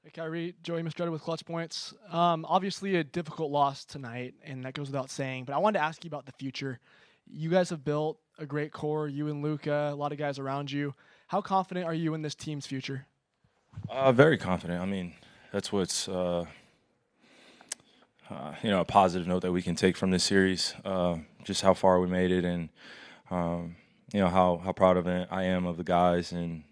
Hey, Kyrie, Joey Mistretta with Clutch Points. Obviously a difficult loss tonight, and that goes without saying, but I wanted to ask you about the future. You guys have built a great core, you and Luka, a lot of guys around you. How confident are you in this team's future? Very confident. I mean, that's what's a positive note that we can take from this series. Just how far we made it, and how proud of it I am of the guys, and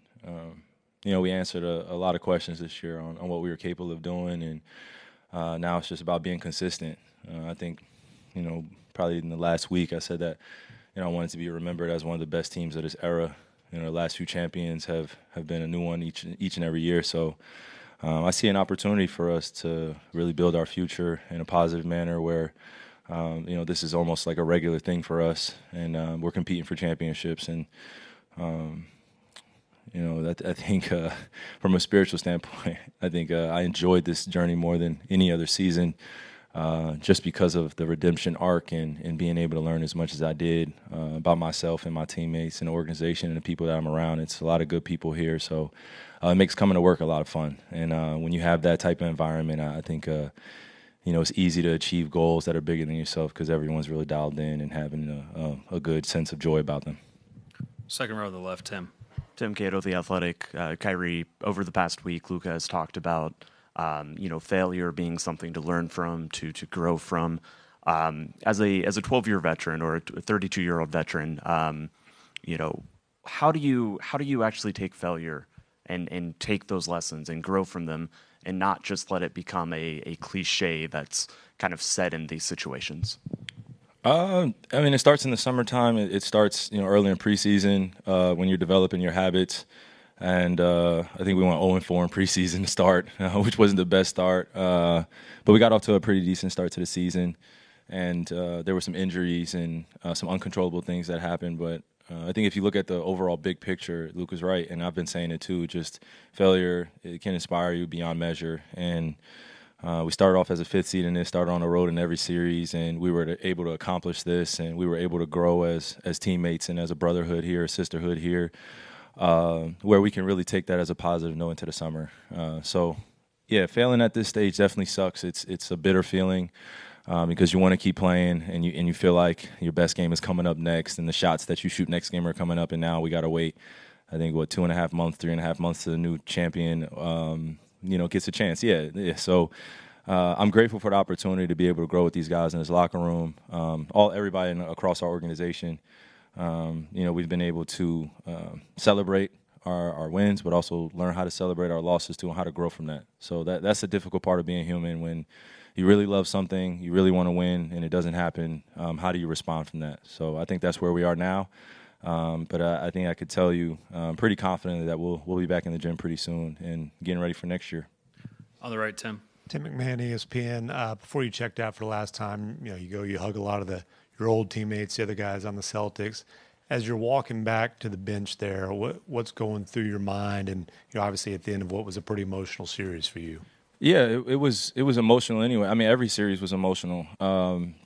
we answered a lot of questions this year on what we were capable of doing, and now it's just about being consistent. I think, probably in the last week I said that, I wanted to be remembered as one of the best teams of this era. The last few champions have been a new one each and every year. So I see an opportunity for us to really build our future in a positive manner where, this is almost like a regular thing for us, and we're competing for championships. And, I think from a spiritual standpoint, I think I enjoyed this journey more than any other season. Just because of the redemption arc and being able to learn as much as I did about myself and my teammates and the organization and the people that I'm around. It's a lot of good people here, so it makes coming to work a lot of fun. And when you have that type of environment, I think it's easy to achieve goals that are bigger than yourself because everyone's really dialed in and having a good sense of joy about them. Second row to the left, Tim. Tim Cato, The Athletic. Kyrie, over the past week, Luka has talked about failure being something to learn from, to grow from. As a 12-year veteran or a 32-year-old veteran, how do you actually take failure and take those lessons and grow from them and not just let it become a cliche that's kind of said in these situations? It starts in the summertime. It starts, early in preseason when you're developing your habits. And I think we went 0-4 in preseason to start, which wasn't the best start. But we got off to a pretty decent start to the season. And there were some injuries and some uncontrollable things that happened. But I think if you look at the overall big picture, Luke was right, and I've been saying it too, just failure, it can inspire you beyond measure. And we started off as a fifth seed in this, started on the road in every series, and we were able to accomplish this, and we were able to grow as teammates and as a brotherhood here, a sisterhood here. Where we can really take that as a positive note into the summer. Failing at this stage definitely sucks. It's a bitter feeling because you want to keep playing and you feel like your best game is coming up next, and the shots that you shoot next game are coming up, and now we got to wait, I think, 2.5 months, 3.5 months to the new champion, gets a chance. Yeah. So I'm grateful for the opportunity to be able to grow with these guys in this locker room, everybody across our organization. We've been able to celebrate our wins, but also learn how to celebrate our losses too and how to grow from that. So that's the difficult part of being human. When you really love something, you really want to win, and it doesn't happen, how do you respond from that? So I think that's where we are now. But I think I could tell you I'm pretty confident that we'll be back in the gym pretty soon and getting ready for next year. On the right, Tim. Tim McMahon, ESPN. Before you checked out for the last time, you hug a lot of your old teammates, the other guys on the Celtics. As you're walking back to the bench there, what's going through your mind? And obviously at the end of what was a pretty emotional series for you. Yeah, it was emotional anyway. I mean, every series was emotional,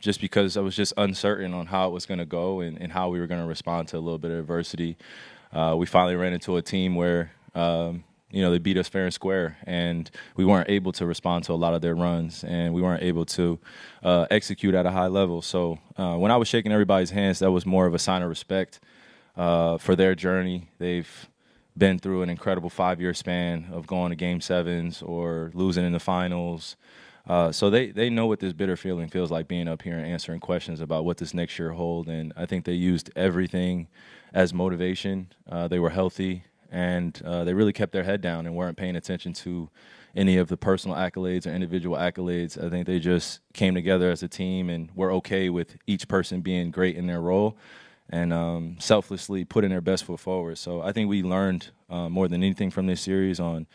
just because I was just uncertain on how it was going to go and how we were going to respond to a little bit of adversity. We finally ran into a team where they beat us fair and square, and we weren't able to respond to a lot of their runs, and we weren't able to execute at a high level. So when I was shaking everybody's hands, that was more of a sign of respect for their journey. They've been through an incredible 5-year span of going to Game 7s or losing in the finals. So they know what this bitter feeling feels like, being up here and answering questions about what this next year hold. And I think they used everything as motivation. They were healthy. And they really kept their head down and weren't paying attention to any of the personal accolades or individual accolades. I think they just came together as a team and were okay with each person being great in their role and selflessly putting their best foot forward. So I think we learned more than anything from this series on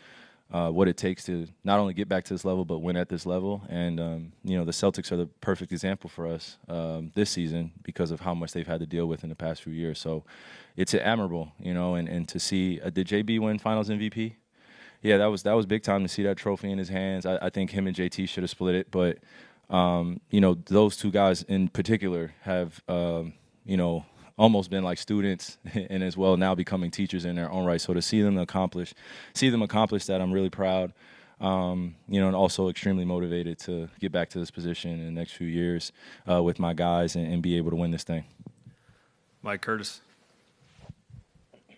what it takes to not only get back to this level but win at this level. And, the Celtics are the perfect example for us this season because of how much they've had to deal with in the past few years. So it's admirable, and to see did JB win Finals MVP? Yeah, that was big time to see that trophy in his hands. I think him and JT should have split it, but those two guys in particular have almost been like students and as well now becoming teachers in their own right. So to see them accomplish that, I'm really proud. And also extremely motivated to get back to this position in the next few years with my guys and be able to win this thing. Mike Curtis.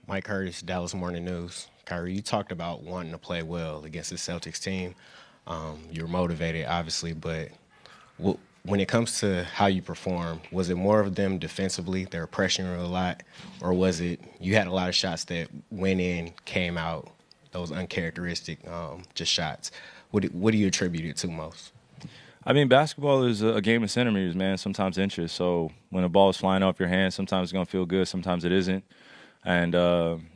Mike Curtis, Dallas Morning News. Kyrie, you talked about wanting to play well against the Celtics team. You're motivated, obviously, but when it comes to how you perform, was it more of them defensively, they were pressuring a lot, or was it you had a lot of shots that went in, came out, those uncharacteristic just shots? What do you attribute it to most? I mean, basketball is a game of centimeters, man, sometimes inches. So when a ball is flying off your hand, sometimes it's going to feel good, sometimes it isn't. And,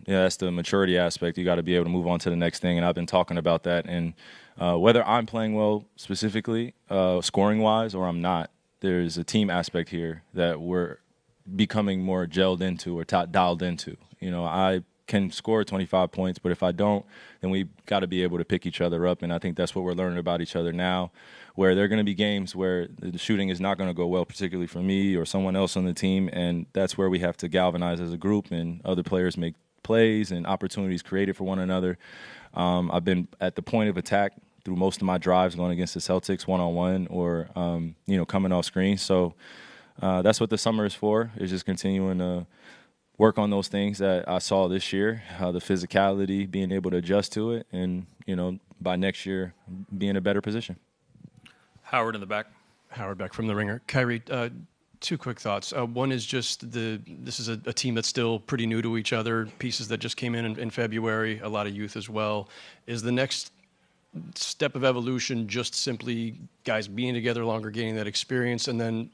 that's the maturity aspect. You got to be able to move on to the next thing, and I've been talking about that. And whether I'm playing well specifically, scoring-wise, or I'm not, there's a team aspect here that we're becoming more gelled into or dialed into. I can score 25 points, but if I don't, then we got to be able to pick each other up, and I think that's what we're learning about each other now, where there are going to be games where the shooting is not going to go well, particularly for me or someone else on the team, and that's where we have to galvanize as a group and other players make plays and opportunities created for one another. I've been at the point of attack through most of my drives going against the Celtics one-on-one or, coming off screen. So that's what the summer is for, is just continuing to work on those things that I saw this year, the physicality, being able to adjust to it, and, by next year be in a better position. Howard in the back. Howard Beck from The Ringer. Kyrie, two quick thoughts. One is just this is a team that's still pretty new to each other, pieces that just came in February, a lot of youth as well. Is the next step of evolution just simply guys being together longer, gaining that experience? And then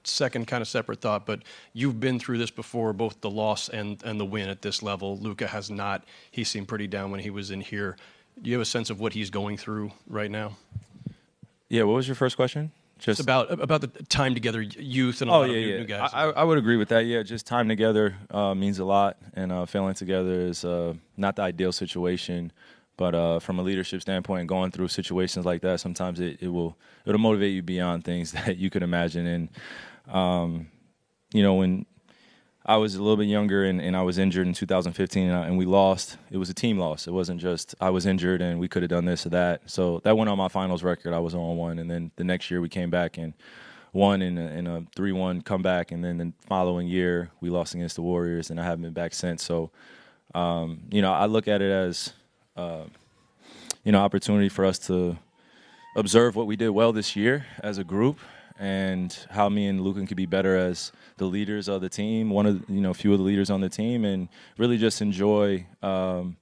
second kind of separate thought, but you've been through this before, both the loss and the win at this level. Luka has not. He seemed pretty down when he was in here. Do you have a sense of what he's going through right now? Yeah, what was your first question? Just about the time together, youth, and a lot of new guys. I would agree with that. Yeah, just time together means a lot, and failing together is not the ideal situation. But from a leadership standpoint, going through situations like that, sometimes it'll motivate you beyond things that you could imagine. And when I was a little bit younger and I was injured in 2015 and we lost, it was a team loss. It wasn't just I was injured and we could have done this or that. So that went on my finals record. I was 0-1, and then the next year we came back and won in a 3-1 comeback, and then the following year we lost against the Warriors, and I haven't been back since. So, I look at it as opportunity for us to observe what we did well this year as a group, and how me and Luka could be better as the leaders of the team, few of the leaders on the team, and really just enjoy, the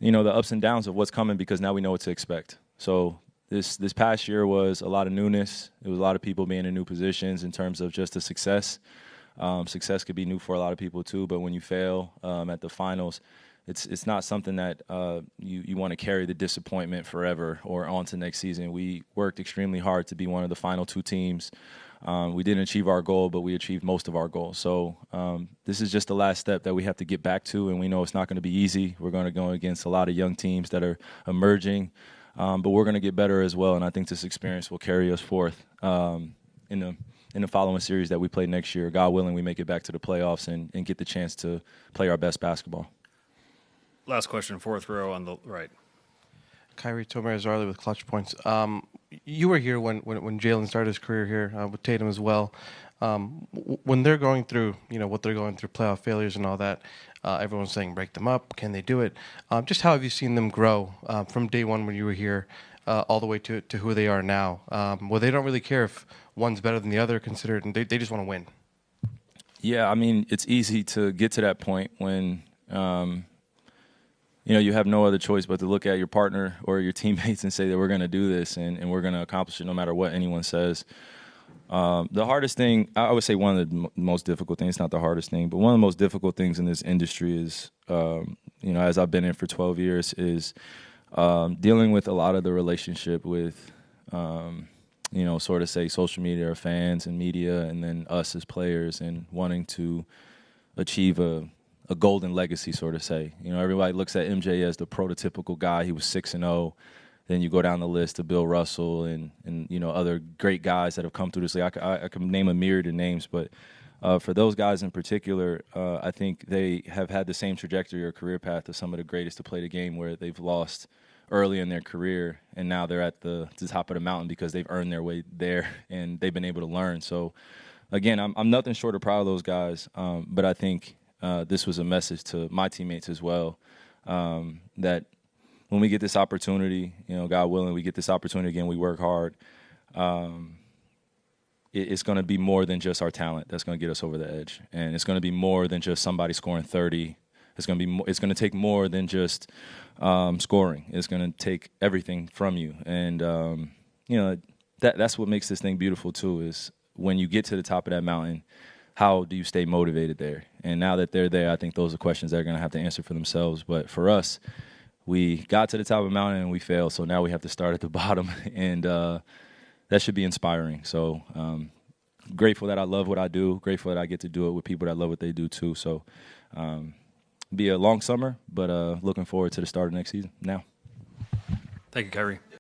ups and downs of what's coming, because now we know what to expect. So this past year was a lot of newness. It was a lot of people being in new positions in terms of just the success. Success could be new for a lot of people too, but when you fail at the finals, it's not something that you want to carry the disappointment forever or on to next season. We worked extremely hard to be one of the final two teams. We didn't achieve our goal, but we achieved most of our goals. So this is just the last step that we have to get back to, and we know it's not going to be easy. We're going to go against a lot of young teams that are emerging, but we're going to get better as well, and I think this experience will carry us forth in the following series that we play next year. God willing, we make it back to the playoffs and get the chance to play our best basketball. Last question, fourth row on the right. Kyrie Irving with Clutch Points. You were here when Jalen started his career here with Tatum as well. When they're going through, what they're going through, playoff failures and all that, everyone's saying break them up. Can they do it? Just how have you seen them grow from day one when you were here all the way to who they are now? Well, they don't really care if one's better than the other, considered, and they just want to win. Yeah, I mean, it's easy to get to that point when you have no other choice but to look at your partner or your teammates and say that we're going to do this and we're going to accomplish it no matter what anyone says. The hardest thing, I would say one of the most difficult things, not the hardest thing, but one of the most difficult things in this industry is, as I've been in for 12 years, is dealing with a lot of the relationship with, sort of say social media or fans and media, and then us as players, and wanting to achieve a golden legacy, sort of say. Everybody looks at MJ as the prototypical guy. He was 6-0. Then you go down the list to Bill Russell and other great guys that have come through this league. I can name a myriad of names, but for those guys in particular, I think they have had the same trajectory or career path of some of the greatest to play the game, where they've lost early in their career, and now they're at the top of the mountain because they've earned their way there and they've been able to learn. So, again, I'm nothing short of proud of those guys, but I think this was a message to my teammates as well, that when we get this opportunity, God willing, we get this opportunity again, we work hard, it's going to be more than just our talent that's going to get us over the edge. And it's going to be more than just somebody scoring 30. It's going to take more than just scoring. It's going to take everything from you. And, that's what makes this thing beautiful, too, is when you get to the top of that mountain, how do you stay motivated there? And now that they're there, I think those are questions they're going to have to answer for themselves. But for us, we got to the top of the mountain and we failed, so now we have to start at the bottom. And that should be inspiring. So grateful that I love what I do, grateful that I get to do it with people that love what they do, too. So be a long summer, but looking forward to the start of next season now. Thank you, Kyrie.